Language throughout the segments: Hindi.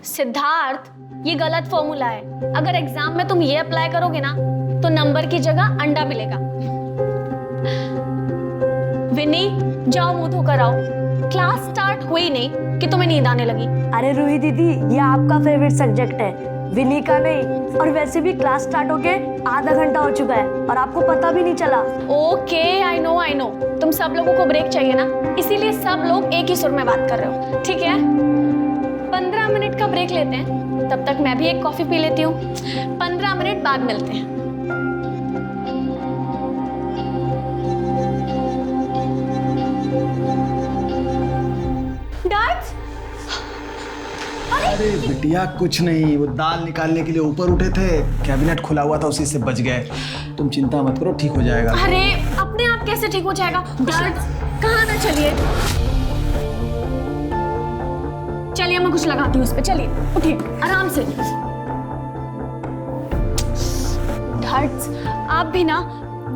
सिद्धार्थ, ये गलत फॉर्मूला है। अगर एग्जाम में तुम ये अप्लाई करोगे ना तो नंबर की जगह अंडा मिलेगा। विनी, जाओ मुंह धोकर आओ। क्लास स्टार्ट हुई नहीं कि तुम्हें नींद आने लगी। अरे रूही दीदी, ये आपका फेवरेट सब्जेक्ट है, विनी का नहीं। और वैसे भी क्लास स्टार्ट होके आधा घंटा हो चुका है और आपको पता भी नहीं चला। Okay, I know. तुम सब लोगों को ब्रेक चाहिए ना, इसीलिए सब लोग एक ही सुर में बात कर रहे हो। ठीक है, 15 मिनट का ब्रेक लेते हैं, तब तक मैं भी एक कॉफी पी लेती हूँ। 15 मिनट बाद मिलते हैं। अरे बिटिया कुछ नहीं, वो दाल निकालने के लिए ऊपर उठे थे, कैबिनेट खुला हुआ था, उसी से बच गए। तुम चिंता मत करो, ठीक हो जाएगा। अरे अपने आप कैसे ठीक हो जाएगा? दर्द कहाँ ना, चलिए चलिए, मैं कुछ लगाती हूँ उस पे। चलिए उठिए आराम से। दर्द, आप भी ना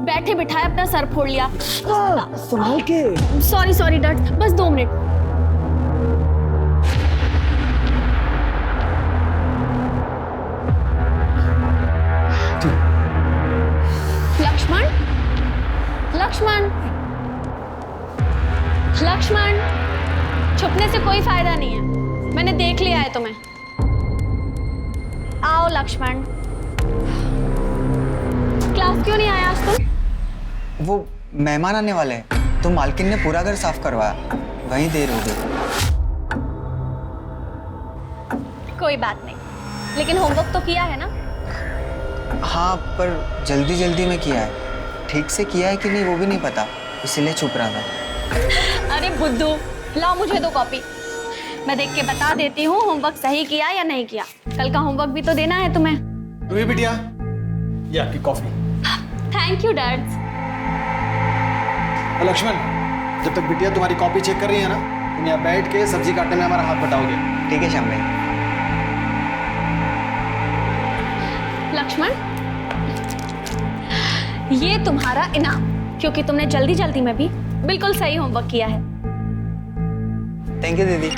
बैठे बिठाए अपना सर फोड़ लिया। संभाल के। सॉरी दर्द, बस 2 मिनट। लक्ष्मण, छुपने से कोई फायदा नहीं है, मैंने देख लिया है तुम्हें। आओ लक्ष्मण। क्लास क्यों नहीं आया आज तुम? वो मेहमान आने वाले हैं, तो मालकिन ने पूरा घर साफ करवाया, वहीं देर हो गई। कोई बात नहीं, लेकिन होमवर्क तो किया है ना? हाँ, पर जल्दी जल्दी में किया है, ठीक से किया है कि नहीं वो भी नहीं पता, इसीलिए छुप रहा था। अरे बुद्धू, लाओ मुझे 2 कॉपी, मैं देख के बता देती हूँ होमवर्क सही किया या नहीं किया। कल का होमवर्क भी तो देना है तुम्हें। रूही बिटिया, ये आपकी coffee. Thank you dad. Lakshman, जब तक बिटिया तुम्हारी कॉपी चेक कर रही है ना, तुम यहाँ बैठ के सब्जी काटने में हमारा हाथ बटाओगे। ठीक है श्याम भाई। लक्ष्मण, ये तुम्हारा इनाम, क्योंकि तुमने जल्दी जल्दी में भी बिल्कुल सही होमवर्क किया है। थैंक यू दीदी।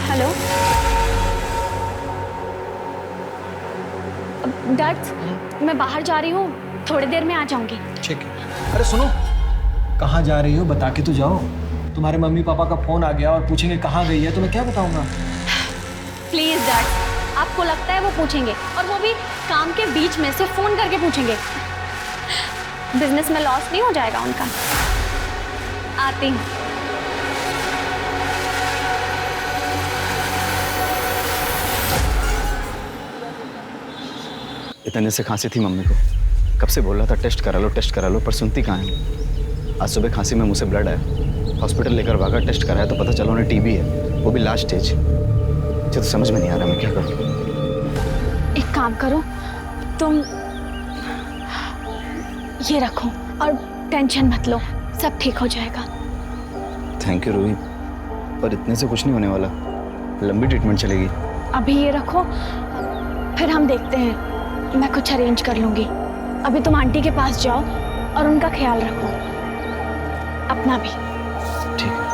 हेलो डैड, मैं बाहर जा रही हूँ, थोड़ी देर में आ जाऊंगी। ठीक है। अरे सुनो, कहाँ जा रही हो बता के तो जाओ। तुम्हारे मम्मी पापा का फोन आ गया और पूछेंगे कहाँ गई है, तो मैं क्या बताऊंगा? प्लीज डैड, आपको लगता है वो पूछेंगे, और वो भी काम के बीच में से फोन करके पूछेंगे? बिजनेस में लॉस नहीं हो जाएगा उनका? आती हूँ। इतने से खांसी थी मम्मी को, कब से बोल रहा था टेस्ट करा लो, पर सुनती कहाँ है। आज सुबह खांसी में मुंह से ब्लड आया, हॉस्पिटल लेकर भागा, टेस्ट कराया तो पता चला उन्हें टीबी है, वो भी लास्ट स्टेज। मुझे तो समझ में नहीं आ रहा मैं क्या करूँ। एक काम करो, तुम ये रखो और टेंशन मत लो, सब ठीक हो जाएगा। थैंक यू रूही, पर इतने से कुछ नहीं होने वाला, लंबी ट्रीटमेंट चलेगी। अभी ये रखो, फिर हम देखते हैं, मैं कुछ अरेंज कर लूंगी। अभी तुम आंटी के पास जाओ और उनका ख्याल रखो, अपना भी। ठीक है।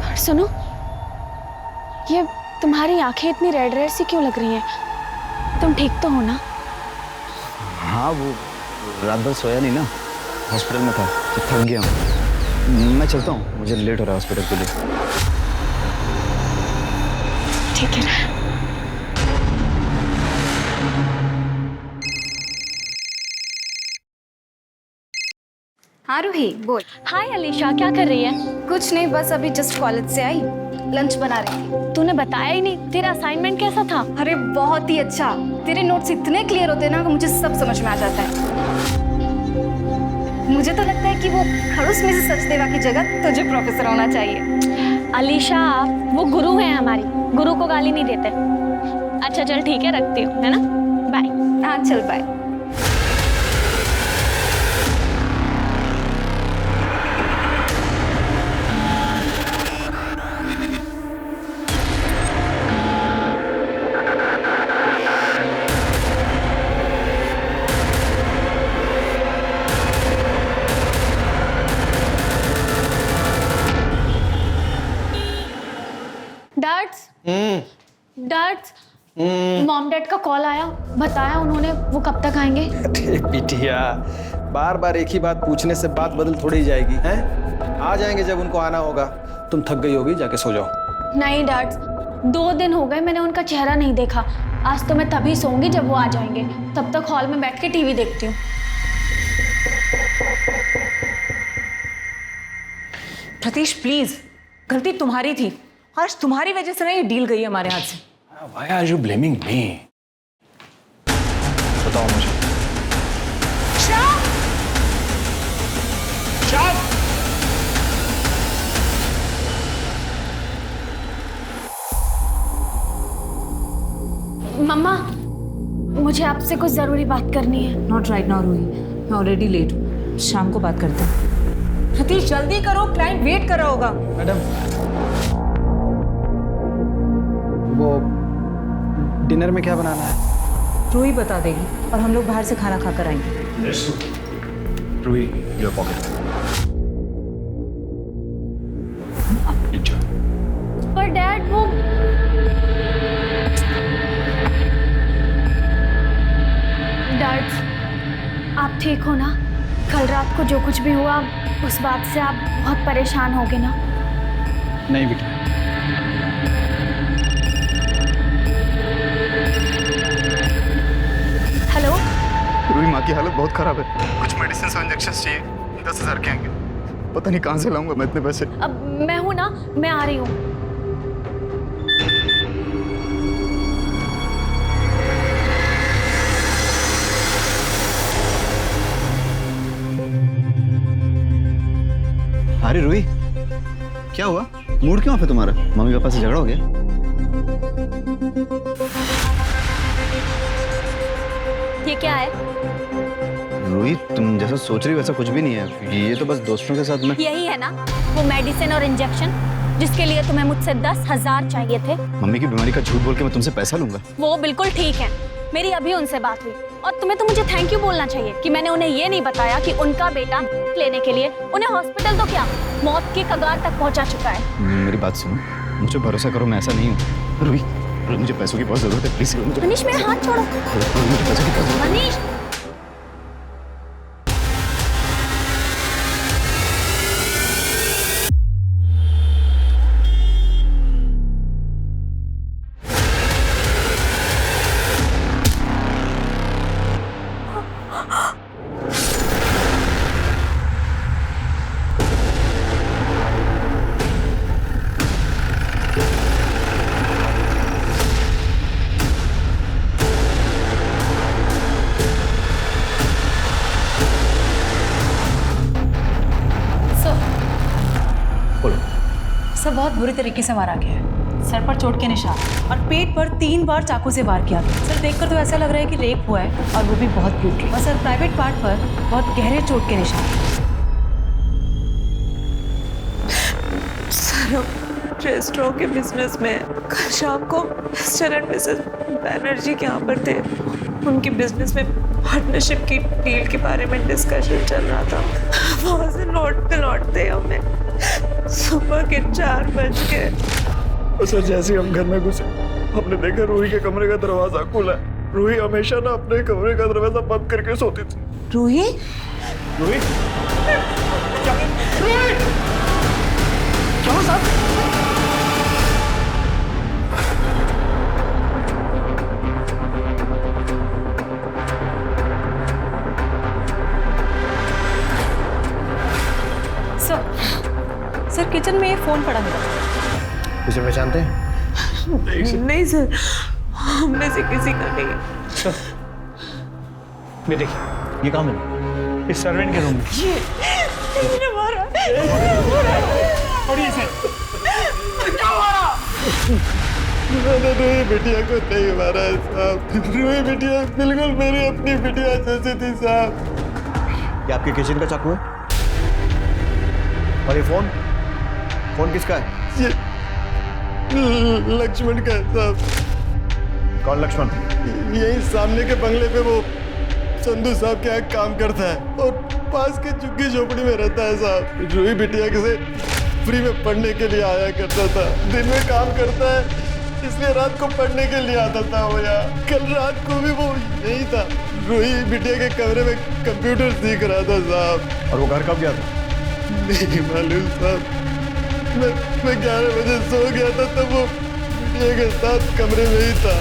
और सुनो, ये तुम्हारी आंखें इतनी रेड रेड सी क्यों लग रही हैं? तुम ठीक तो हो ना? हाँ, वो रात भर सोया नहीं ना, हॉस्पिटल में था तो थक गया हूँ। मैं चलता हूँ, मुझे लेट हो रहा है हॉस्पिटल के लिए। ठीक है ना? हाँ रूही, बोल। हाय अलीशा, क्या कर रही है? कुछ नहीं, बस अभी जस्ट कॉलेज से आई, लंच बना रही थी। तूने बताया ही नहीं, तेरा असाइनमेंट कैसा था? अरे बहुत ही अच्छा, तेरे नोट्स इतने क्लियर होते हैं ना कि मुझे सब समझ में आ जाता है। मुझे तो लगता है कि वो खड़ूस में से सचदेवा की जगह तुझे प्रोफेसर होना चाहिए। अलीशा, वो गुरु है हमारी, गुरु को गाली नहीं देते। अच्छा चल ठीक है, रखती हूँ, है ना? बाय। हाँ चल बाय। डैड्स मॉम डैड का कॉल आया, बताया उन्होंने वो कब तक आएंगे। अरे बिटिया, बार बार एक ही बात पूछने से बात बदल थोड़ी जाएगी हैं? आ जाएंगे जब उनको आना होगा। तुम थक गई होगी, जाके सो जाओ। नहीं डैड्स, 2 दिन हो गए मैंने उनका चेहरा नहीं देखा। आज तो मैं तभी सोऊंगी जब वो आ जाएंगे। तब तक हॉल में बैठ के टीवी देखती हूँ। प्रतीश प्लीज, गलती तुम्हारी थी। आज तुम्हारी वजह से ना ये डील गई हमारे हाथ से। Why are you blaming me? बताओ मुझे। मम्मा, मुझे आपसे कुछ जरूरी बात करनी है। नॉट राइट नाउ रूही, मैं ऑलरेडी लेट हूँ। शाम को बात करते हैं। प्रतीश जल्दी करो, क्लाइंट वेट कर रहा होगा। मैडम, वो डिनर में क्या बनाना है? रूही बता देगी और हम लोग बाहर से खाना खाकर आएंगे। Ruhi, your pocket. पर डैड वो डैड, आप ठीक हो ना? कल रात को जो कुछ भी हुआ उस बात से आप बहुत परेशान होगे ना? नहीं बेटा। हेलो रूही, माँ की हालत बहुत खराब है। कुछ मेडिसिन और इंजेक्शन चाहिए, 10,000 के आएंगे। पता नहीं कहाँ से लाऊंगा मैं इतने पैसे। अब मैं हूं ना, मैं आ रही हूँ। अरे रूही, क्या हुआ? मूड क्यों ऑफ है तुम्हारा? मम्मी पापा से झगड़ा हो गया? ये क्या है? रूही, तुम जैसा सोच रही हो वैसा कुछ भी नहीं है। ये तो बस दोस्तों के साथ में। यही है ना वो मेडिसिन और इंजेक्शन जिसके लिए तुम्हें मुझसे 10,000 चाहिए थे? मम्मी की बीमारी का झूठ बोल के मैं तुमसे पैसा लूंगा? वो बिल्कुल ठीक है। मेरी अभी उनसे बात हुई और तुम्हें तो मुझे थैंक यू बोलना चाहिए कि मैंने उन्हें ये नहीं बताया कि उनका बेटा लेने के लिए उन्हें हॉस्पिटल तो क्या मौत की कगार तक पहुंचा चुका है। मेरी बात सुनो, मुझे भरोसा करो, मैं ऐसा नहीं हूँ। रूही, मुझे पैसों की बहुत जरूरत है, प्लीज। मनीष, मेरा हाथ छोड़ो। मुझे पैसों की बहुत जरूरत है। मनीष, सब बहुत बुरी तरीके से मारा गया है। सर पर चोट के निशान और पेट पर 3 बार चाकू से वार किया गया। सर देखकर तो ऐसा लग रहा है कि रेप हुआ है और वो भी बहुत ब्रूटली। और सर प्राइवेट पार्ट पर बहुत गहरे चोट के निशान। सर, हम रेस्टोरेंट के बिजनेस में कल शाम को मिस्टर एंड मिसेस बैनर्जी के यहाँ पर थे। उनकी बिजनेस में पार्टनरशिप की डील के बारे में डिस्कशन चल रहा था। वहाँ से लौटते हमें सुबह के 4 बज गए। सर, जैसे हम घर में घुसे हमने देखा रूही के कमरे का दरवाजा खुला है। रूही हमेशा ना अपने कमरे का दरवाजा बंद करके सोती थी। रूही? रूही? चलो साहब। सर किचन में फोन पड़ा मिला। इसे पहचानते हैं? नहीं सर, हम में से किसी का नहीं। ये देखिए, ये कहाँ मिला? इस सर्वेंट के रूम में। ये मारा। और ये क्या मारा? मैंने रूही बिटिया को नहीं मारा है साहब। रूही बिटिया बिल्कुल मेरी अपनी बिटिया जैसी थी साहब। ये आपके किचन का चाकू है? और ये फोन किसका है? ये लक्ष्मण का है साहब। कौन लक्ष्मण? यही सामने के बंगले पे वो संधू साहब के यहाँ काम करता है और पास के झुग्गी झोपड़ी में रहता है साहब। रूही बिटिया से फ्री में पढ़ने के लिए आया करता था। दिन में काम करता है इसलिए रात को पढ़ने के लिए आता था वो यहाँ। कल रात को भी वो यही था, रूही बिटिया के कमरे में कंप्यूटर सीख रहा था साहब। और वो घर कब गया था? नहीं मालूम साहब, मैं 11 बजे सो गया था तब वो बिटिया के साथ कमरे में ही था।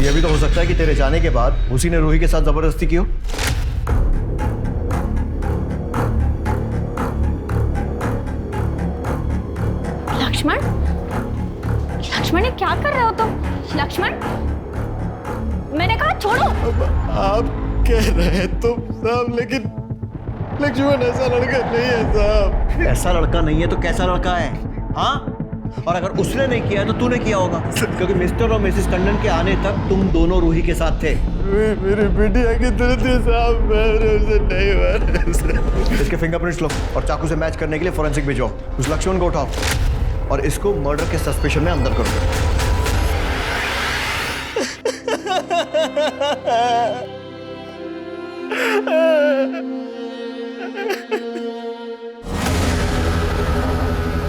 ये भी तो हो सकता है कि तेरे जाने के बाद उसी ने रूही के साथ जबरदस्ती की हो। लक्ष्मण, लक्ष्मण ये क्या कर रहे हो तुम? लक्ष्मण, मैंने कहा छोड़ो। अब आप कह रहे हैं तो साहब, लेकिन लक्ष्मण ऐसा लड़का नहीं है साहब। ऐसा लड़का नहीं है तो कैसा लड़का है? हाँ, और अगर उसने नहीं किया है तो तूने किया होगा, क्योंकि मिस्टर और मिसेस टंडन के आने तक तुम दोनों रूही के साथ थे। मेरी बिटिया की तरह थी साहब, मैंने उसे नहीं मारा। इसके फिंगरप्रिंट्स लो और चाकू से मैच करने के लिए फोरेंसिक भेजो। उस लक्ष्मण को उठाओ और इसको मर्डर के सस्पेशन में अंदर करो।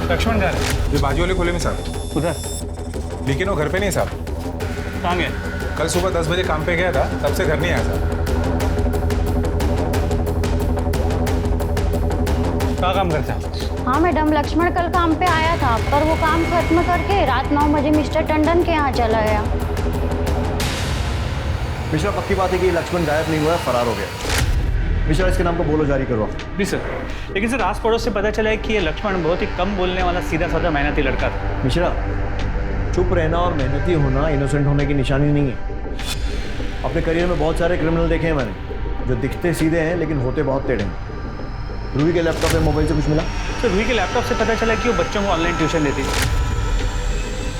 लक्ष्मण जा रहे ये बाजू वाले खोले में साहब। उधर, लेकिन वो घर पे नहीं साहब। कहाँ गए? कल सुबह 10 बजे काम पे गया था, तब से घर नहीं आया साहब। क्या काम करते हैं? हाँ मैडम, लक्ष्मण कल काम पे आया था पर वो काम खत्म करके रात 9 बजे मिस्टर टंडन के यहाँ चला गया। मिश्रा, पक्की बात है कि लक्ष्मण गायब नहीं हुआ है, फरार हो गया। मिश्रा, इसके नाम को बोलो जारी करो। जी सर। लेकिन सर आस पड़ोस से पता चला है कि ये लक्ष्मण बहुत ही कम बोलने वाला सीधा साधा मेहनती लड़का था। मिश्रा, चुप रहना और मेहनती होना इनोसेंट होने की निशानी नहीं है। अपने करियर में बहुत सारे क्रिमिनल देखे हैं मैंने, जो दिखते सीधे हैं लेकिन होते बहुत टेढ़े हैं। रूही के लैपटॉप में मोबाइल से कुछ मिला? सर रूही के लैपटॉप से पता चला कि वो बच्चों को ऑनलाइन ट्यूशन देती थी।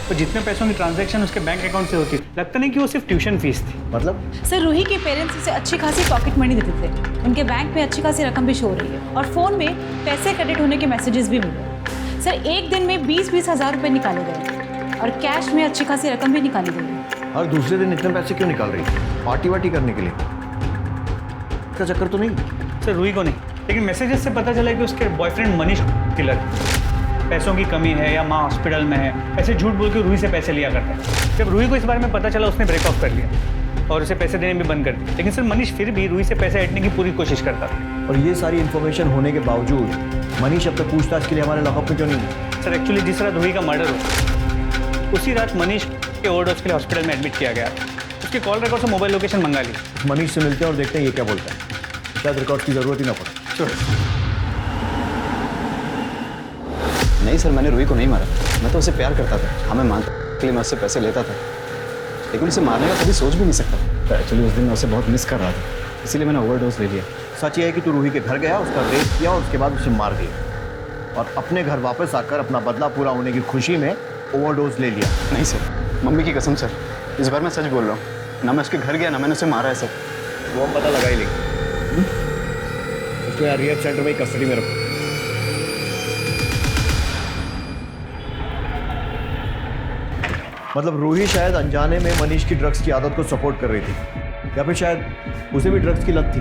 तो जितने पैसों की ट्रांजैक्शन उसके बैंक अकाउंट से होती, लगता नहीं कि वो सिर्फ ट्यूशन फीस थी। मतलब? सर रूही के पेरेंट्स उसे अच्छी खासी पॉकेट मनी देते थे, उनके बैंक में अच्छी खासी रकम भी शो हो रही है और फ़ोन में पैसे क्रेडिट होने के मैसेजेस भी मिले। सर एक दिन में 20-20 हज़ार रुपये निकाले गए और कैश में अच्छी खासी रकम भी निकाली गई। हर दूसरे दिन इतने पैसे क्यों निकाल रही है? पार्टी वार्टी करने के लिए? इसका चक्कर तो नहीं? सर रूही को नहीं, लेकिन मैसेजेस से पता चला कि उसके बॉयफ्रेंड मनीष किलर पैसों की कमी है या माँ हॉस्पिटल में है, ऐसे झूठ बोल के रूही से पैसे लिया करता है। जब रूही को इस बारे में पता चला उसने ब्रेक ऑफ कर लिया और उसे पैसे देने भी बंद कर दिए। लेकिन सर मनीष फिर भी रूही से पैसे ऐंठने की पूरी कोशिश करता था। और ये सारी इन्फॉर्मेशन होने के बावजूद मनीष अब तक पूछताछ के लिए हमारे लॉकअप में क्यों नहीं है? सर एक्चुअली जिस रात रूही का मर्डर हुआ उसी रात मनीष के ओवरडोज के लिए हॉस्पिटल में एडमिट किया गया। उसके कॉल रिकॉर्ड से मोबाइल लोकेशन मंगा ली। मनीष से मिलते हैं और देखते हैं ये क्या बोलता है। शायद रिकॉर्ड की जरूरत ही ना पड़े। नहीं सर, मैंने रूही को नहीं मारा। मैं तो उसे प्यार करता था। हमें मानने के लिए मैं उससे पैसे लेता था, लेकिन उसे मारने का कभी सोच भी नहीं सकता। एक्चुअली उस दिन मैं उसे बहुत मिस कर रहा था, इसीलिए मैंने ओवरडोज ले लिया। सच ये है कि तू रूही के घर गया, उसका रेप किया और उसके बाद उसे मार दिया और अपने घर वापस आकर अपना बदला पूरा होने की खुशी में ओवरडोज ले लिया। नहीं सर, मम्मी की कसम सर, इस बार मैं सच बोल रहा हूँ। ना मैं उसके घर गया, ना मैंने उसे मारा है सर। वो हम पता लगा ही लेंगे। उसको यहाँ रिहैब सेंटर में कस्टडी में रखो। मतलब रूही शायद अनजाने में मनीष की ड्रग्स की आदत को सपोर्ट कर रही थी, या फिर शायद उसे भी ड्रग्स की लत थी।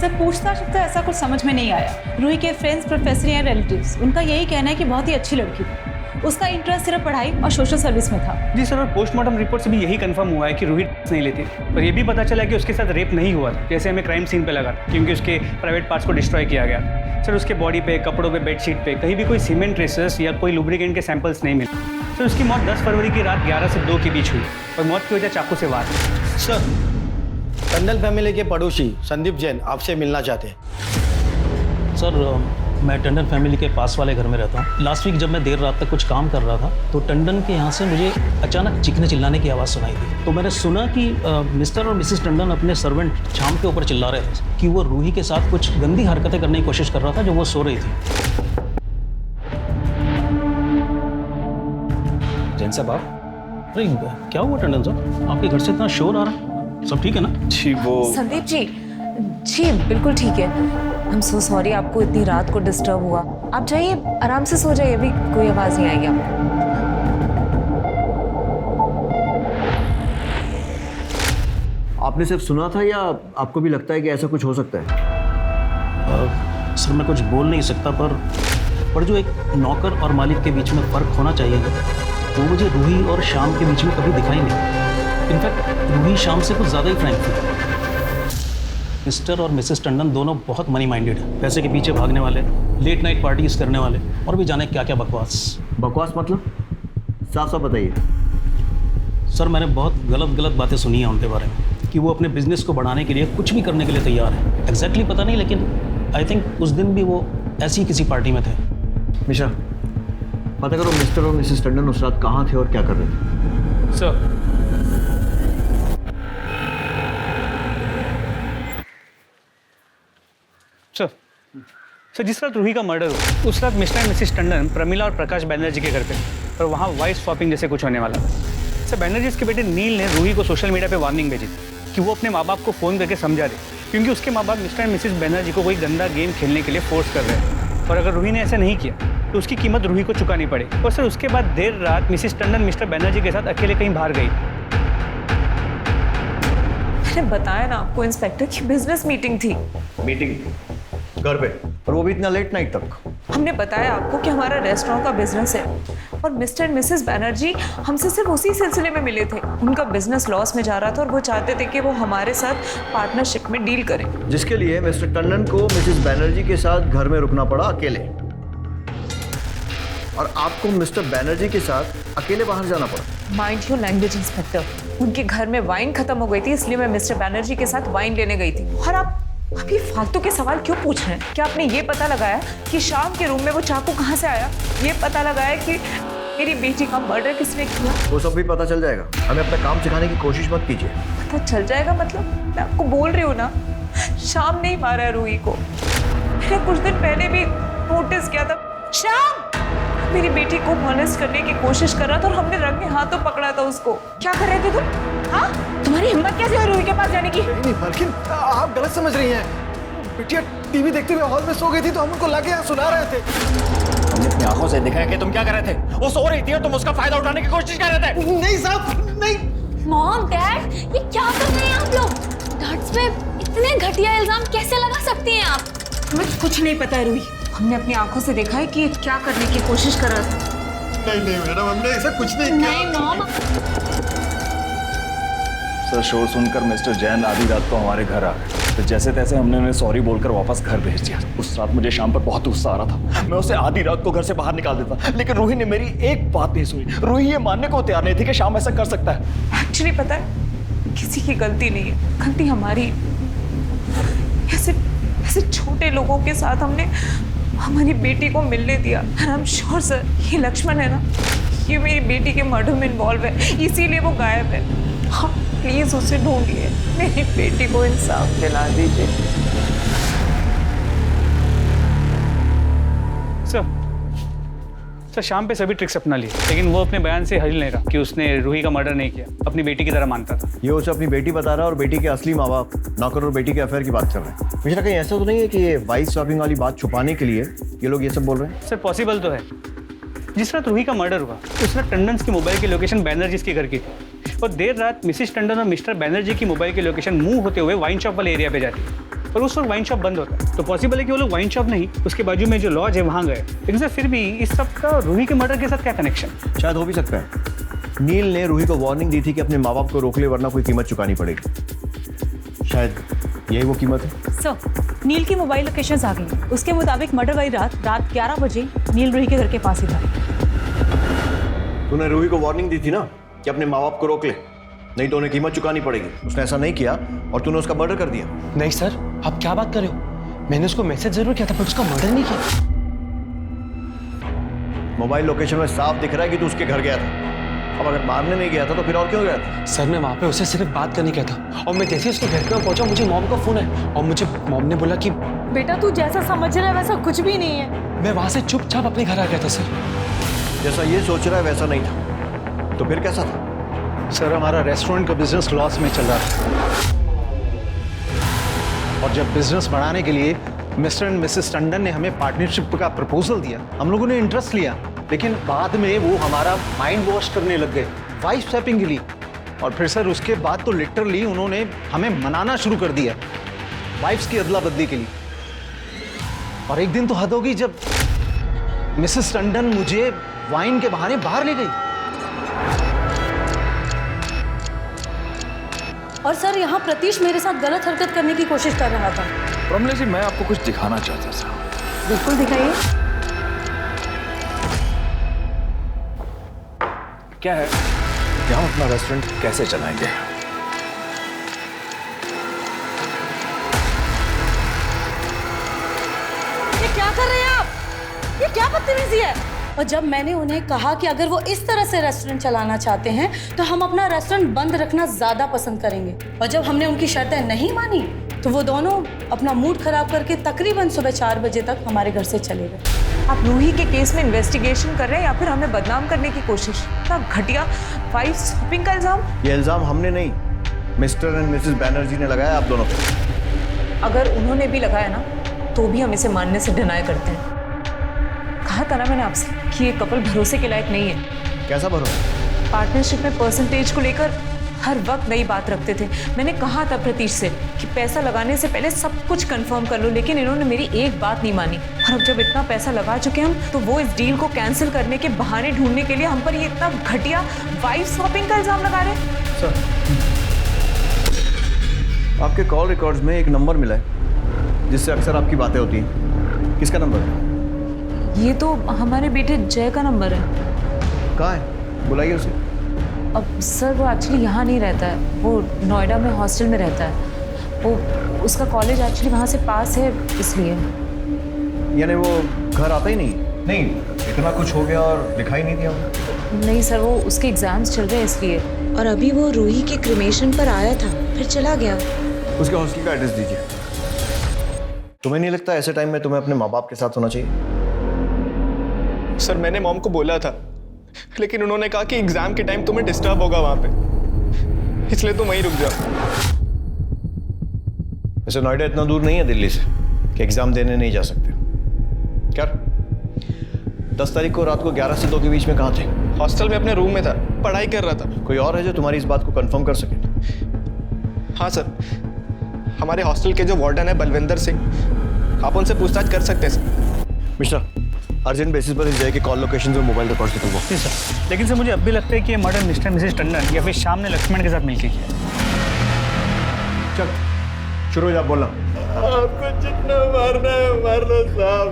सर पूछताछ तो ऐसा कुछ समझ में नहीं आया। रूही के फ्रेंड्स, प्रोफेसर या रिलेटिव्स, उनका यही कहना है कि बहुत ही अच्छी लड़की थी। उसका इंटरेस्ट सिर्फ पढ़ाई और सोशल सर्विस में था। जी सर, और पोस्टमार्टम रिपोर्ट से भी यही कंफर्म हुआ है कि रूही नहीं लेती थी। और ये भी पता चला कि उसके साथ रेप नहीं हुआ था, जैसे हमें क्राइम सीन पे लगा, क्योंकि उसके प्राइवेट पार्ट्स को डिस्ट्रॉय किया गया। सर उसके बॉडी पे, कपड़ों पे, बेडशीट पे कहीं भी कोई सीमेंट ट्रेसेस या कोई लुब्रिकेंट के सैंपल्स नहीं मिले। सर उसकी मौत 10 फरवरी की रात 11 से 2 के बीच हुई और मौत की वजह चाकू से वार। सर, टंडन फैमिली के पड़ोसी संदीप जैन आपसे मिलना चाहते हैं। सर मैं टंडन फैमिली के पास वाले घर में रहता हूँ। लास्ट वीक जब मैं देर रात तक कुछ काम कर रहा था तो टंडन के यहाँ से मुझे अचानक चीखने चिल्लाने की आवाज़ सुनाई दी। तो मैंने सुना कि मिस्टर और मिसेस टंडन अपने सर्वेंट शाम के ऊपर चिल्ला रहे थे कि वो रूही के साथ कुछ गंदी हरकतें करने की कोशिश कर रहा था जो वो सो रही थी। जैन साहब आप? अरे क्या हुआ टंडन साहब, आपके घर से इतना शोर आ रहा है? सब ठीक है ना? जी वो संदीप जी, जी बिल्कुल ठीक है। आई एम सो सॉरी आपको इतनी रात को डिस्टर्ब हुआ। आप जाइए, आराम से सो जाइए, अभी कोई आवाज़ नहीं आएगी आपको। आपने सिर्फ सुना था या आपको भी लगता है कि ऐसा कुछ हो सकता है? सर मैं कुछ बोल नहीं सकता, पर पर जो एक नौकर और मालिक के बीच में फ़र्क होना चाहिए ना, वो मुझे रूही और शाम के बीच में कभी दिखाई नहीं। इनफैक्ट रूही शाम से कुछ ज़्यादा ही फ्रैंक थी। मिस्टर और मिसेस टंडन दोनों बहुत मनी माइंडेड है, पैसे के पीछे भागने वाले, लेट नाइट पार्टीज करने वाले, और भी जाने क्या क्या बकवास। बकवास मतलब? साफ साफ बताइए। सर मैंने बहुत गलत बातें सुनी हैं उनके बारे में कि वो अपने बिजनेस को बढ़ाने के लिए कुछ भी करने के लिए तैयार है। एग्जैक्टली पता नहीं, लेकिन आई थिंक उस दिन भी वो ऐसी ही किसी पार्टी में थे। मिश्रा, पता करो मिस्टर और मिसेस टंडन उस रात कहाँ थे और क्या कर रहे थे। सर सर जिस रात रूही का मर्डर हुआ उस रात mister and Mrs Tandon Pramila और प्रकाश बैनर्जी के घर पे, और वहाँ वाइफ स्वैपिंग जैसे कुछ होने वाला था। सर बैनर्जी के बेटे नील ने रूही को सोशल मीडिया पे वार्निंग भेजी थी कि वो अपने माँ बाप को फ़ोन करके समझा दे, क्योंकि उसके माँ बाप मिस्टर एंड मिसेस बैनर्जी को कोई गंदा गेम खेलने के लिए फोर्स कर रहे हैं, और अगर रूही ने ऐसा नहीं किया तो उसकी कीमत रूही को चुकानी पड़े। और सर उसके बाद देर रात मिसेस टंडन मिस्टर बैनर्जी के साथ अकेले कहीं बाहर गई। मैंने बताया ना आपको इंस्पेक्टर की बिजनेस मीटिंग थी। मीटिंग घर पे, और वो भी इतना लेट नाइट तक। हमने बताया आपको कि हमारा रेस्टोरेंट का बिजनेस है, और मिस्टर एंड मिसेस बैनर्जी हमसे सिर्फ उसी सिलसिले में मिले थे। उनका बिजनेस लॉस में जा रहा था और वो चाहते थे कि वो हमारे साथ पार्टनरशिप में डील करें, जिसके लिए मिस्टर टंडन को मिसेस बैनर्जी के साथ घर में रुकना पड़ा अकेले, और आपको मिस्टर बैनर्जी के साथ अकेले बाहर जाना पड़ा। Mind your language inspector. उनके घर में वाइन खत्म हो गई थी, इसलिए मैं मिस्टर बैनर्जी के साथ वाइन लेने गई थी। और आप ये फालतू के सवाल क्यों पूछ रहे हैं? क्या आपने ये पता लगाया कि शाम के रूम में वो चाकू कहाँ से आया? ये पता लगाया कि मेरी बेटी का मर्डर किसने किया? वो सब भी पता चल जाएगा। हमें अपना काम सिखाने की कोशिश मत कीजिए। पता चल जाएगा मतलब? मैं आपको बोल रही हूँ ना, शाम नहीं मारा है रूही को। मैंने कुछ दिन पहले भी नोटिस किया था, शाम मेरी बेटी को मॉलेस्ट करने की कोशिश कर रहा था, और हमने रंगे हाथों पकड़ा था उसको। क्या कर रहे थे तुम? हाँ, तुम्हारी हिम्मत कैसे हुई रूही के पास जाने की? नहीं मालकिन, आप गलत समझ रही हैं। बिटिया टीवी देखते हुए हॉल में सो गई थी तो हम उनको लाके यहाँ सुला रहे थे। हमने अपनी आंखों से देखा है कि तुम क्या कर रहे थे। वो सो रही थी और तुम उसका फायदा उठाने की कोशिश कर रहे थे। नहीं साहब, नहीं। मॉम, डैड, ये क्या कर रहे हैं आप लोग? डैड्स पे इतने घटिया इल्जाम कैसे लगा सकती हैं आप? हमें कुछ नहीं पता है रूही। हमने अपनी आंखों से देखा है कि क्या करने की कोशिश कर रहा था। नहीं मैडम, हमने ऐसा कुछ नहीं किया। नहीं मॉम। सर शोर सुनकर मिस्टर जैन आधी रात को हमारे घर आ गए, तो जैसे तैसे हमने उन्हें सॉरी बोलकर वापस घर भेज दिया। उस रात मुझे शाम पर बहुत गुस्सा आ रहा था। मैं उसे आधी रात को घर से बाहर निकाल देता, लेकिन रूही ने मेरी एक बात नहीं सुनी। रूही ये मानने को तैयार नहीं थी कि शाम ऐसा कर सकता है। एक्चुअली पता है, किसी की गलती नहीं है, गलती हमारी। ऐसे छोटे लोगों के साथ हमने हमारी बेटी को मिलने दिया। आई एम श्योर सर, ये लक्ष्मण है ना, ये मेरी बेटी के मर्डर में इन्वॉल्व है, इसीलिए वो गायब है। आप प्लीज उसे ढूंढिए, मेरी बेटी को इंसाफ दिला दीजिए। सर शाम पे सभी ट्रिक्स अपना लिए, लेकिन वो अपने बयान से हिल नहीं रहा कि उसने रूही का मर्डर नहीं किया, अपनी बेटी की तरह मानता था। ये उसे अपनी बेटी बता रहा है और बेटी के असली माँ बाप नौकर और बेटी के अफेयर की बात कर रहे हैं। मुझे कहीं ऐसा तो नहीं है कि ये वाइफ स्वैपिंग वाली बात छुपाने के लिए ये लोग ये सब बोल रहे हैं? सर पॉसिबल तो है। जिस रात रूही का मर्डर हुआ उस रात टंडन की मोबाइल की लोकेशन बैनर्जी के घर की थी, और देर रात मिसेस टंडन और मिस्टर बैनर्जी की मोबाइल की लोकेशन मूव होते हुए वाइन शॉप वाले एरिया पे जाती है, और उस वक्त वाइन शॉप बंद होता है। तो पॉसिबल है कि वो लोग वाइन शॉप नहीं, उसके बाजू में जो लॉज है वहाँ गए। लेकिन सर फिर भी इस सब का रूही के मर्डर के साथ क्या कनेक्शन? शायद हो भी सकता है नील ने रूही को वार्निंग दी थी कि अपने माँ बाप को रोक ले वरना कोई कीमत चुकानी पड़ेगी। शायद यही वो कीमत है। सर नील की मोबाइल लोकेशंस आ गई। उसके मुताबिक मर्डर वाली रात 11 बजे नील रूही के घर के पास ही था। तूने रूही को वार्निंग दी थी ना कि अपने माँ बाप को रोक ले, नहीं तो उन्हें कीमत चुकानी पड़ेगी। उसने ऐसा नहीं किया और तूने उसका मर्डर कर दिया। नहीं सर, आप क्या बात कर रहे हो? मैंने उसको मैसेज जरूर किया था पर उसका मर्डर नहीं किया। मोबाइल लोकेशन में साफ दिख रहा है कि तू उसके घर गया था। अब अगर मारने नहीं गया था तो फिर और क्यों गया था? सर मैं वहाँ पे उससे सिर्फ बात करने गया था, और मैं जैसे उसके घर पे पहुंचा मुझे मॉम का फोन है, और मुझे मॉम ने बोला कि बेटा तू जैसा समझ रहा है वैसा कुछ भी नहीं है। मैं वहाँ से चुपचाप अपने घर आ गया था सर। जैसा ये सोच रहा है वैसा नहीं था, तो फिर कैसा था? सर हमारा रेस्टोरेंट का बिजनेस लॉस में चल रहा था, और जब बिजनेस बढ़ाने के लिए मिस्टर एंड मिसेस टंडन ने हमें पार्टनरशिप का प्रपोजल दिया, हम लोगों ने इंटरेस्ट लिया, लेकिन बाद में वो हमारा माइंड वॉश करने लग गए वाइफ स्वैपिंग के लिए। और फिर सर उसके बाद तो लिटरली उन्होंने हमें मनाना शुरू कर दिया वाइफ्स की अदला बदली के लिए। और एक दिन तो हद होगी जब मिसेस टंडन मुझे वाइन के बहाने बाहर ले गई। और सर यहाँ प्रतीश मेरे साथ गलत हरकत करने की कोशिश कर रहा था। प्रमिला जी, मैं आपको कुछ दिखाना चाहता था। बिल्कुल दिखाइए। क्या है कि हम अपना रेस्टोरेंट कैसे चलाएंगे। ये क्या कर रहे हैं आप? ये क्या बदतमीजी है? और जब मैंने उन्हें कहा कि अगर वो इस तरह से रेस्टोरेंट चलाना चाहते हैं तो हम अपना रेस्टोरेंट बंद रखना ज्यादा पसंद करेंगे, और जब हमने उनकी शर्तें नहीं मानी तो वो दोनों अपना मूड खराब करके तकरीबन सुबह 4 बजे तक हमारे घर से चले गए। आप रूही के केस में इन्वेस्टिगेशन कर रहे हैं या फिर हमें बदनाम करने की कोशिश? इतना घटिया वाइफ शॉपिंग का इल्जाम। ये इल्जाम हमने नहीं, मिस्टर एंड मिसेस बैनर्जी ने लगाया आप दोनों पे। अगर उन्होंने भी लगाया ना तो भी हम इसे मानने से डिनाई करते हैं। कहा था ना मैंने आपसे कि ये कपल भरोसे के लायक नहीं है। कैसा भरोसा? पार्टनरशिप में परसेंटेज को लेकर हर वक्त नई बात रखते थे। मैंने कहा था प्रतीश से कि पैसा लगाने से पहले सब कुछ कंफर्म कर लो, लेकिन इन्होंने मेरी एक बात नहीं मानी। और अब जब इतना पैसा लगा चुके हम तो वो इस डील को कैंसिल करने के बहाने ढूंढने के लिए हम पर ये इतना घटिया वाइफ शॉपिंग का इल्जाम लगा रहे हैं। सर, आपके कॉल रिकॉर्ड्स में एक नंबर मिला है जिससे अक्सर आपकी बातें होती हैं। किसका नंबर है? ये तो हमारे बेटे जय का नंबर है। कहाँ है? बुलाइए उसे। अब सर वो एक्चुअली यहाँ नहीं रहता है, वो नोएडा में हॉस्टल में रहता है। वो उसका कॉलेज एक्चुअली वहाँ से पास है, इसलिए। यानी वो घर आता ही नहीं? नहीं, इतना कुछ हो गया और दिखाई नहीं दिया? नहीं सर, वो उसके एग्जाम्स चल रहे हैं इसलिए। और अभी वो रूही के क्रिमेशन पर आया था, फिर चला गया। उसके हॉस्टल का एड्रेस दीजिए। तुम्हें नहीं लगता ऐसे टाइम में तुम्हें अपने माँ बाप के साथ होना चाहिए? सर, मैंने मॉम को बोला था, लेकिन उन्होंने कहा कि एग्जाम के टाइम तुम्हें डिस्टर्ब होगा वहां पे, इसलिए तुम वहीं रुक जाओ। वैसे नोएडा इतना दूर नहीं है दिल्ली से कि एग्जाम देने नहीं जा सकते। क्या 10 तारीख को रात को 11 से 2 के बीच में कहाँ थे? हॉस्टल में अपने रूम में था, पढ़ाई कर रहा था। कोई और है जो तुम्हारी इस बात को कंफर्म कर सके? हाँ सर, हमारे हॉस्टल के जो वार्डन है बलविंदर सिंह, आप उनसे पूछताछ कर सकते हैं सर। मिश्रा, अर्जेंट बेसिस पर इस जगह के कॉल लोकेशन और मोबाइल रिकॉर्ड निकलवाओ। जी सर। लेकिन सर मुझे अब भी लगता है कि ये मर्डर मिस्टर मिसेस टंडन या फिर शाम ने लक्ष्मण के साथ मिलकर किया। चल शुरू हो जा, बोलना। आपको जितना मारना है मार लो साहब,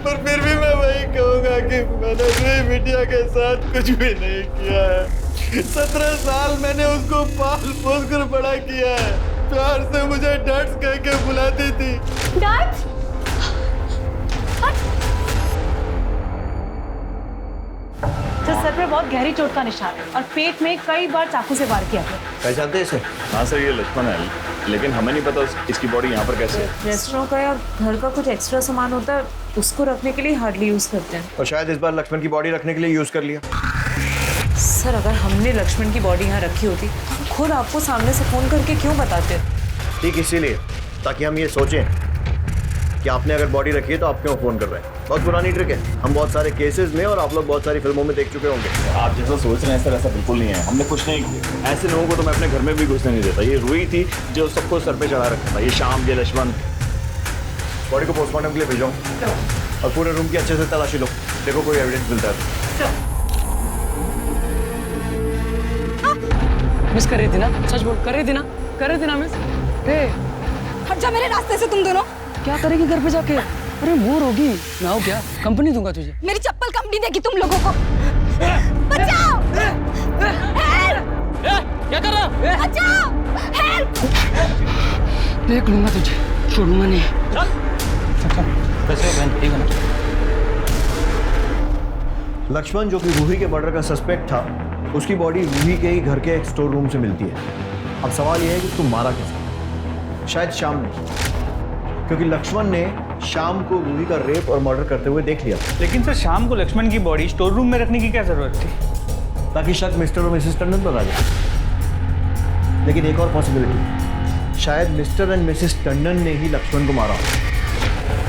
पर फिर भी मैं वही कहूँगा कि मैंने रूही बिटिया के साथ कुछ भी नहीं किया है। 17 साल मैंने उसको पाल पोस कर बड़ा किया है। प्यार से मुझे डैड्स कह के बुलाती थी। डैड्स? सर पे बहुत गहरी चोट का निशान है और पेट में कई बार चाकू से वार किया गया। पहचानते इसे? हाँ सर, ये लक्ष्मण है, लेकिन हमें नहीं पता इसकी बॉडी यहाँ पर कैसे है। रेस्टोरेंट का या घर का कुछ एक्स्ट्रा सामान होता है, उसको रखने के लिए हार्डली यूज करते हैं। और शायद इस बार लक्ष्मण की बॉडी रखने के लिए यूज कर लिया। सर, अगर हमने लक्ष्मण की बॉडी यहाँ रखी होती तो खुद आपको सामने से फोन करके क्यों बताते? ठीक इसीलिए, ताकि हम ये सोचें कि आपने अगर बॉडी रखी है तो आप क्यों फोन कर रहे हैं। बहुत पुरानी ट्रिक है, हम बहुत सारे केसेस में और आप लोग बहुत सारी फिल्मों में देख चुके होंगे। आप जैसा सोच रहे हैं सर, ऐसा बिल्कुल नहीं है। हमने कुछ नहीं किया। ऐसे लोगों को तो मैं अपने घर में भी घुसने नहीं देता। ये रूही थी जो सबको सर पे चढ़ा रखा था, ये शाम, ये लक्ष्मण। बॉडी को पोस्टमार्टम के लिए भेजो और पूरे रूम की अच्छे से तलाशी लो, देखो कोई एविडेंस मिलता है। मिस कर रही थी ना? सच बोल, कर रही थी ना? कर रही थी ना मिस? हट जा मेरे रास्ते से तुम दोनों। क्या करेगी घर पे जाके? अरे बोर होगी। मैं हूँ क्या? कंपनी दूंगा तुझे। मेरी चप्पल कंपनी देगी तुम लोगों को। बचाओ! हेल्प! क्या कर रहा? बचाओ! हेल्प! देख लूंगा तुझे, छोड़ूंगा नहीं। कैसे बहन, ठीक है ना? लक्ष्मण जो कि रूही के मर्डर का सस्पेक्ट था, उसकी बॉडी रूही के ही घर के एक स्टोर रूम से मिलती है। अब सवाल यह है कि तुम मारा किसने? शायद शाम ने, क्योंकि लक्ष्मण ने शाम को रूही का रेप और मर्डर करते हुए देख लिया। लेकिन सर, शाम को लक्ष्मण की बॉडी स्टोर रूम में रखने की क्या जरूरत थी? ताकि शक मिस्टर और मिसेस टंडन पर आ जाए। लेकिन एक और पॉसिबिलिटी, शायद मिस्टर एंड मिसेस टंडन ने ही लक्ष्मण को मारा।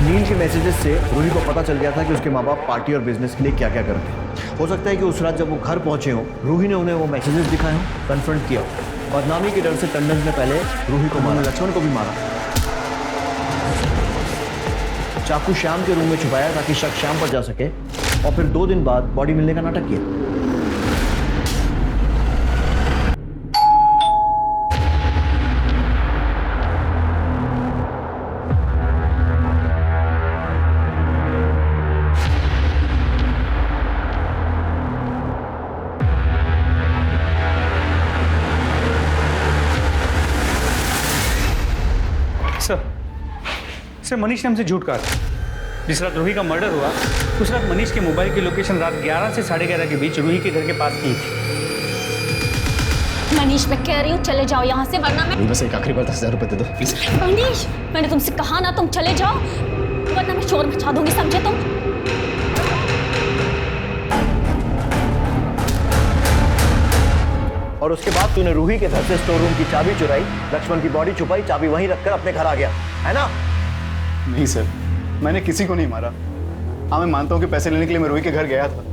नील के मैसेजेस से रूही को पता चल गया था कि उसके माँ बाप पार्टी और बिजनेस के लिए क्या क्या करते हैं। हो सकता है कि उस रात जब वो घर पहुंचे हों, रूही ने उन्हें वो मैसेजेस दिखाए हों, कन्फ्रंट किया। बदनामी के डर से टंडन ने पहले रूही को मारा, लक्ष्मण को भी मारा। चाकू श्याम के रूम में छुपाया ताकि शक श्याम पर जा सके, और फिर 2 दिन बाद बॉडी मिलने का नाटक किया। सर मनीष ने हमसे झूठ कहा था। जिस रात रूही का मर्डर हुआ उस रात मनीष के मोबाइल की लोकेशन रात 11 से 11:30 के बीच रूही के घर के पास की थी। मनीष, मैं कह रही हूँ चले जाओ यहाँ से, वरना मैं बस एक आखिरी बार 10,000 रुपए दे दो प्लीज। मनीष, मैंने तुमसे कहा ना तुम चले जाओ, वरना मैं शोर मचा दूंगी, समझे तुम? और उसके बाद तूने रूही के घर से स्टोर रूम की चाबी चुराई, लक्ष्मण की बॉडी छुपाई, चाबी वहीं रखकर अपने घर आ गया, है ना? नहीं सर, मैंने किसी को नहीं मारा। हाँ, मैं मानता हूँ कि पैसे लेने के लिए मैं रूही के घर गया था,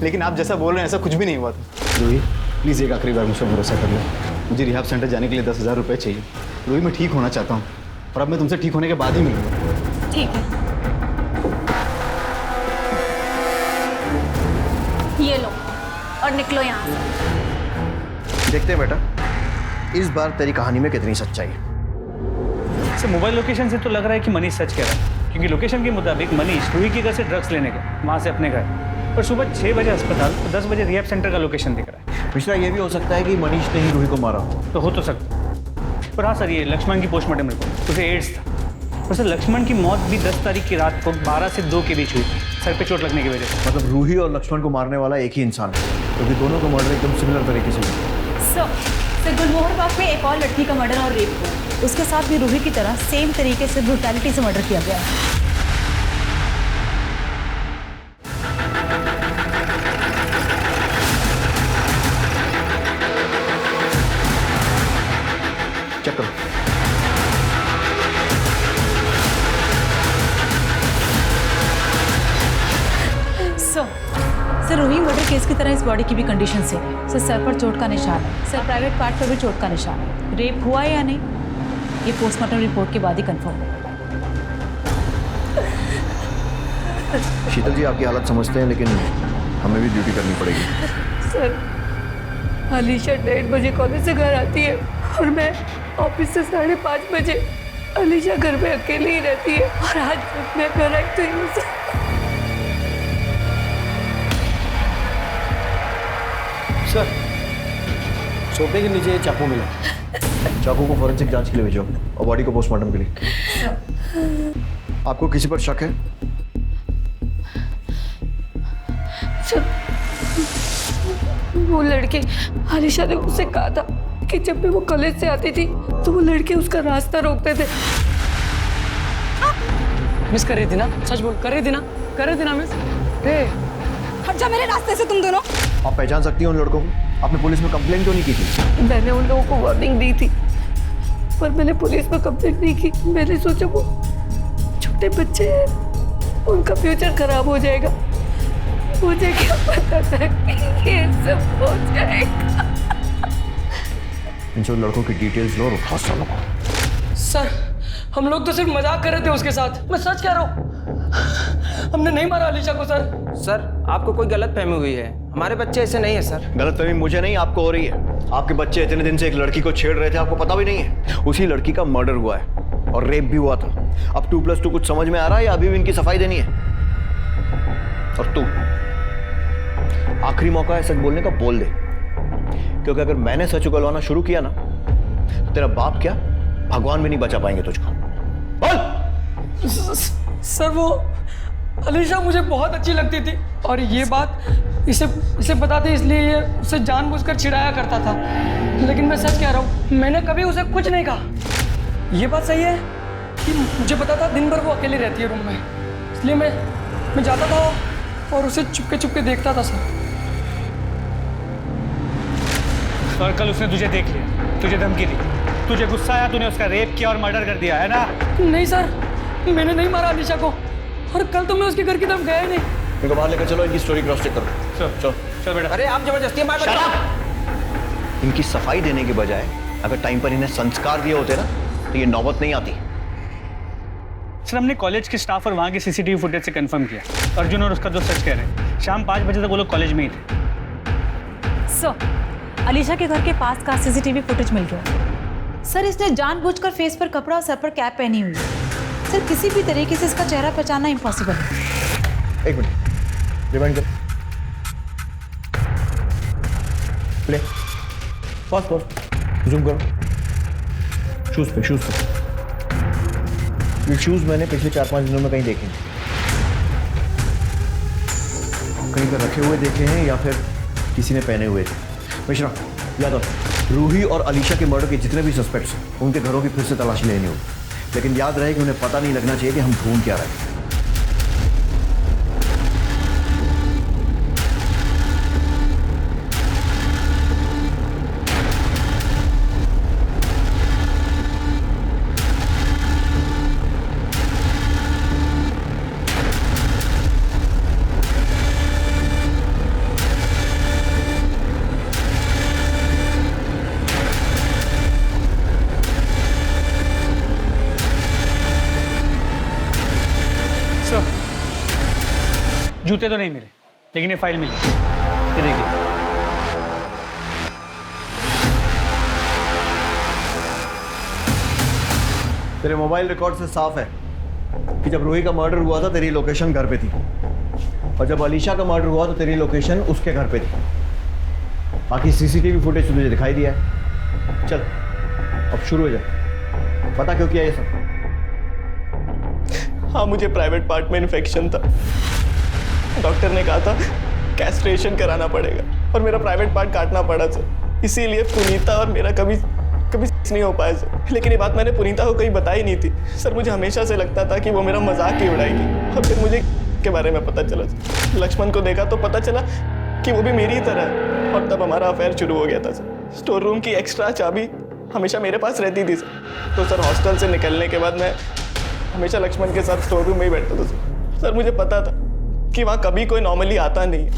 लेकिन आप जैसा बोल रहे हैं ऐसा कुछ भी नहीं हुआ था। रूही प्लीज़ एक आखिरी बार मुझ पर भरोसा कर लो। मुझे रिहाब सेंटर जाने के लिए 10,000 रुपये चाहिए। रूही, मैं ठीक होना चाहता हूँ और अब मैं तुमसे ठीक होने के बाद ही मिलूंगा। ठीक है, ये लो और निकलो यहाँ से। देखते हैं बेटा इस बार तेरी कहानी में कितनी सच्चाई है। सर मोबाइल लोकेशन से तो लग रहा है कि मनीष सच कह रहा है, क्योंकि लोकेशन के मुताबिक मनीष रूही के घर से ड्रग्स लेने गए, वहाँ से अपने घर, और सुबह 6 बजे अस्पताल, तो 10 बजे रिहैब सेंटर का लोकेशन दिख रहा है। मिश्रा, ये भी हो सकता है कि मनीष ने ही रूही को मारा, तो हो तो सकता है। पर हाँ सर, ये लक्ष्मण की पोस्टमार्टम रिपोर्ट, उसे एड्स था। और सर लक्ष्मण की मौत भी 10 तारीख की रात को 12 से 2 के बीच हुई थी, सर पे चोट लगने की वजह से। मतलब रूही और लक्ष्मण को मारने वाला एक ही इंसान है, क्योंकि दोनों को मर्डर एकदम सिमिलर तरीके से हुआ। सर गुलमोहर बाग में एक और लड़की का मर्डर और रेप हुआ, उसके साथ भी रूही की तरह सेम तरीके से ब्रूटैलिटी से मर्डर किया गया है। चेक करो। सर रूही मर्डर केस की तरह इस बॉडी की भी कंडीशन से सर पर चोट का निशान है, सर प्राइवेट पार्ट पर भी चोट का निशान है। रेप हुआ है या नहीं ये पोस्टमार्टम रिपोर्ट के बाद ही कंफर्म होगा। शीतल जी आपकी हालत समझते हैं, लेकिन हमें भी ड्यूटी करनी पड़ेगी। सर अलीशा 1:30 बजे कॉलेज से घर आती है और मैं ऑफिस से 5:30 बजे। अलीशा घर में अकेली ही रहती है और आज मैं घर आई तो ही सर सोफे के नीचे चाकू मिला। चाकू को फॉरेंसिक जांच के लिए भेजो और बॉडी को पोस्टमार्टम के लिए। आपको किसी पर शक है? वो लड़के, अलीशा ने मुझसे कहा था कि जब भी वो कॉलेज से आती थी तो वो लड़के उसका रास्ता रोकते थे। मिस कर रही थी ना, सच बोल, कर रही थी ना, कर रही थी ना मिस। हट जा मेरे रास्ते से तुम दोनों। आप पहचान सकती हैं उन लड़कों को? आपने पुलिस में कंप्लेंट क्यों नहीं की थी? मैंने उन लोगों को वार्निंग दी थी, पर मैंने पुलिस में कंप्लेंट नहीं की। मैंने सोचा वो छोटे बच्चे हैं, उनका फ्यूचर खराब हो जाएगा। मुझे क्या पता था कि ये सब हो जाएगा। इन सब लड़कों की डिटेल्स लो और उठा सालों को। सर हम लोग तो सिर्फ मजाक कर रहे थे उसके साथ, मैं सच कह रहा हूँ। हमने नहीं मारा अलीशा को सर। सर आपको कोई गलतफहमी हुई है, हमारे बच्चे ऐसे नहीं है सर। गलतफहमी मुझे नहीं आपको हो रही है। आपके बच्चे इतने दिन से एक लड़की को छेड़ रहे थे, आपको पता भी नहीं है। उसी लड़की का मर्डर हुआ है और रेप भी हुआ था। अब 2+2 कुछ समझ में आ रहा है या अभी भी इनकी सफाई देनी है? और तू आखिरी मौका है सच बोलने का, बोल दे, क्योंकि अगर मैंने सच उगलवाना शुरू किया ना तो तेरा बाप क्या भगवान भी नहीं बचा पाएंगे तुझको। बोल। सर वो अलीशा मुझे बहुत अच्छी लगती थी और ये बात इसे बताते इसलिए ये उसे जानबूझकर चिढ़ाया करता था, लेकिन मैं सच कह रहा हूँ मैंने कभी उसे कुछ नहीं कहा। ये बात सही है कि मुझे पता था दिन भर वो अकेली रहती है रूम में, इसलिए मैं जाता था और उसे चुपके देखता था सर। और कल उसने तुझे देख लिया, तुझे धमकी दी, तुझे गुस्सा आया, तूने उसका रेप किया और मर्डर कर दिया, है ना? नहीं सर, मैंने नहीं मारा अलीशा को और कल तो मैं उसके घर की तरफ गया ही नहीं। इनको बाहर लेकर चलो, इनकी स्टोरी क्रॉस चेक करो। चल बेटा। अरे आप जबरदस्ती इनकी सफाई देने के बजाय अगर टाइम पर इन्हें संस्कार दिए होते ना तो ये नौबत नहीं आती। सर हमने कॉलेज के स्टाफ और वहाँ के सीसीटीवी फुटेज से कंफर्म किया। अर्जुन और उसका दोस्त सच कह रहे हैं, शाम 5 बजे तक वो लोग कॉलेज में ही थे। सर, अलीशा के घर के पास का सीसीटीवी फुटेज मिल गया। सर, इसने जानबूझकर फेस पर कपड़ा और सर पर कैप पहनी हुई है। सर, किसी भी तरीके से इसका चेहरा पहचानना इम्पॉसिबल है। एक मिनट, रिवाइंड कर। प्ले, पॉज, जूम करो। शूज पे ये शूज मैंने पिछले 4-5 दिनों में कहीं देखे, कहीं पर रखे हुए देखे हैं या फिर किसी ने पहने हुए थे। मिश्रा, याद रखो, रूही और अलीशा के मर्डर के जितने भी सस्पेक्ट्स हैं उनके घरों की फिर से तलाशी लेनी होगी, लेकिन याद रहे कि उन्हें पता नहीं लगना चाहिए कि हम ढूंढ क्या रहे हैं। जूते तो नहीं मिले, लेकिन ये फाइल मिली। ये देखिए। तेरे मोबाइल रिकॉर्ड से साफ है कि जब रूही का मर्डर हुआ था तेरी लोकेशन घर पे थी, और जब अलीशा का मर्डर हुआ तो तेरी लोकेशन उसके घर पे थी। बाकी सीसीटीवी फुटेज तुझे दिखाई दिया है। चल अब शुरू हो जा, पता क्यों किया ये सब? हाँ, मुझे प्राइवेट पार्ट में इन्फेक्शन था। डॉक्टर ने कहा था कैस्ट्रेशन कराना पड़ेगा और मेरा प्राइवेट पार्ट काटना पड़ा सर। इसीलिए पुनीता और मेरा कभी नहीं हो पाया सर। लेकिन ये बात मैंने पुनीता को कहीं बताई नहीं थी सर। मुझे हमेशा से लगता था कि वो मेरा मजाक ही उड़ाएगी, और फिर मुझे के बारे में पता चला सर। लक्ष्मण को देखा तो पता चला कि वो भी मेरी ही तरह है, और तब हमारा अफेयर शुरू हो गया था सर। स्टोर रूम की एक्स्ट्रा चाबी हमेशा मेरे पास रहती थी सर। तो सर हॉस्टल से निकलने के बाद मैं हमेशा लक्ष्मण के साथ स्टोर रूम में ही बैठता था सर। सर मुझे पता था कि वहाँ कभी कोई नॉर्मली आता नहीं है,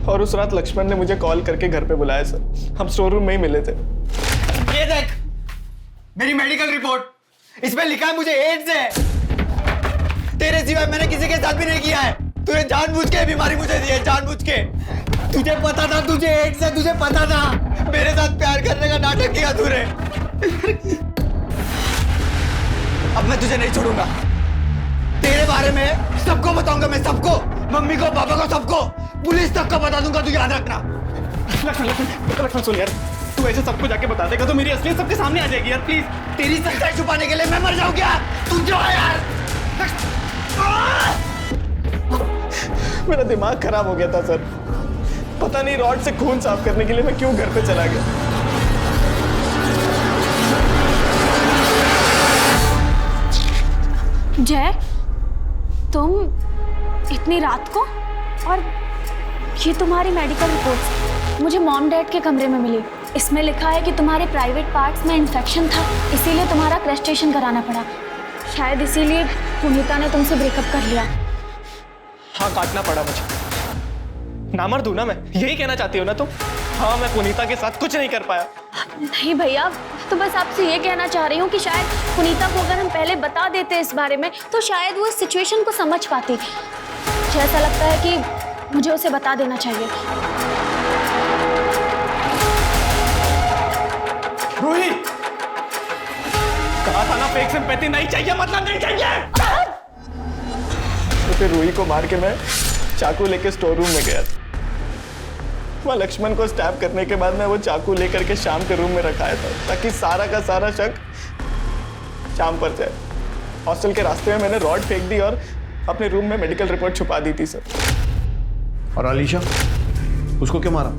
और उस रात लक्ष्मण ने मुझे कॉल करके घर पे बुलाया सर। हम स्टोर रूम में ही मिले थे। ये देख मेरी मेडिकल रिपोर्ट, इसमें लिखा है मुझे एड्स है। तेरे सिवाय मैंने किसी के साथ भी नहीं किया है। तूने जानबूझ के बीमारी मुझे दी है, जानबूझ के। तुझे पता था तुझे एड्स है, तुझे पता था। मेरे साथ प्यार करने का नाटक किया तूने। अब मैं तुझे नहीं छोड़ूंगा। तेरे बारे में सबको बताऊंगा मैं, सबको, मम्मी को, पापा को, सबको, पुलिस तक को बता दूंगा। तू याद रखना। लक्ष्मण सुन यार, तू ऐसे सबको जाके बता देगा तो मेरी असलियत सबके सामने आ जाएगी यार, प्लीज। तेरी सच्चाई छुपाने के लिए मैं मर जाऊं क्या? तू जो है यार। मेरा दिमाग खराब हो गया था सर। पता नहीं रॉड से खून साफ करने के लिए मैं क्यों घर पे चला गया। जय, तुम इतनी रात को? और ये तुम्हारी मेडिकल रिपोर्ट्स मुझे मॉम डैड के कमरे में मिली। इसमें लिखा है कि तुम्हारे प्राइवेट पार्ट्स में इन्फेक्शन था, इसीलिए तुम्हारा क्रस्टेशन कराना पड़ा। शायद इसीलिए पुनीता ने तुमसे ब्रेकअप कर लिया। हाँ, काटना पड़ा मुझे। नामर्द हूं ना मैं, यही कहना चाहती हो ना तुम? हाँ, मैं पुनीता के साथ कुछ नहीं कर पाया। नहीं भैया, तो बस आपसे ये कहना चाह रही हूँ कि शायद पुनीता को अगर हम पहले बता देते इस बारे में तो शायद वो इस सिचुएशन को समझ पाती। मुझे ऐसा लगता है कि मुझे उसे बता देना चाहिए। रूही, कहा था ना फेक सिंपैथी नहीं चाहिए, मतलब नहीं चाहिए। तो फिर रूही को मार के मैं चाकू लेके स्टोर रूम में गया था। वहाँ लक्ष्मण को स्टैब करने के बाद मैं वो चाकू लेकर के शाम के रूम में रखाया था ताकि सारा का सारा शक शाम पर जाए। हॉस्टल के रास्ते में मैंने रॉड फेंक दी और अपने रूम में मेडिकल रिपोर्ट छुपा दी थी सर। और अलीशा, उसको क्यों मारा?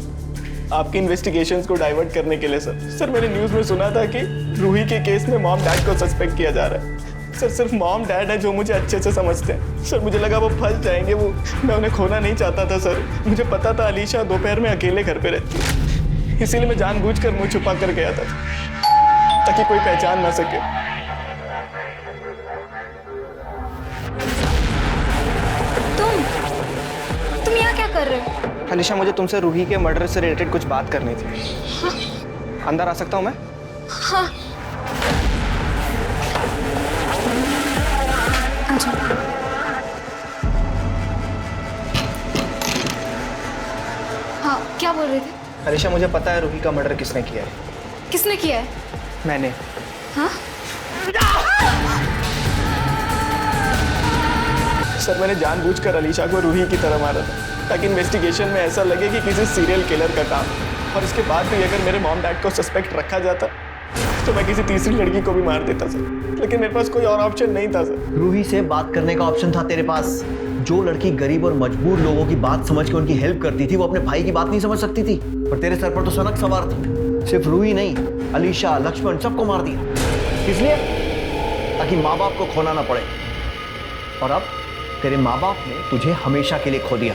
आपकी इन्वेस्टिगेशंस को डाइवर्ट करने के लिए सर। सर मैंने न्यूज़ में सुना था कि रूही के केस में मॉम डैड को सस्पेक्ट किया जा रहा है। सर सिर्फ मॉम डैड है जो मुझे अच्छे से समझते हैं। सर मुझे लगा वो फंस जाएंगे, वो मैं उन्हें खोना नहीं चाहता था सर। मुझे पता था अलीशा दोपहर में अकेले घर पे रहती है, इसीलिए मैं जानबूझकर मुंह छुपा कर गया था ताकि कोई पहचान ना सके। तुम यहाँ क्या कर रहे हो? अलीशा, मुझे तुमसे रूही के मर्डर से रिलेटेड कुछ बात करनी थी। हाँ? अंदर आ सकता हूँ मैं? हाँ। हाँ, क्या बोल रहे थे? अलीशा, मुझे पता है रूही का मर्डर किसने किया है। किसने किया है? मैंने। हाँ? सर, मैंने जानबूझकर अलीशा को रूही की तरह मारा था ताकि इन्वेस्टिगेशन में ऐसा लगे कि किसी सीरियल किलर का काम है। और इसके बाद भी अगर मेरे मॉम डैड को सस्पेक्ट रखा जाता तो मैं किसी तीसरी लड़की को भी मार देता सर, लेकिन मेरे पास कोई और ऑप्शन नहीं था सर। रूही से बात करने का ऑप्शन था तेरे पास। जो लड़की गरीब और मजबूर लोगों की बात समझ के उनकी हेल्प करती थी, वो अपने भाई की बात नहीं समझ सकती थी। पर तेरे सर पर तो सनक सवार था। सिर्फ रूही नहीं, अलीशा, लक्ष्मण, सबको मार दिया। इसलिए ताकि माँ बाप को खोना ना पड़े। और अब तेरे माँ बाप ने तुझे हमेशा के लिए खो दिया।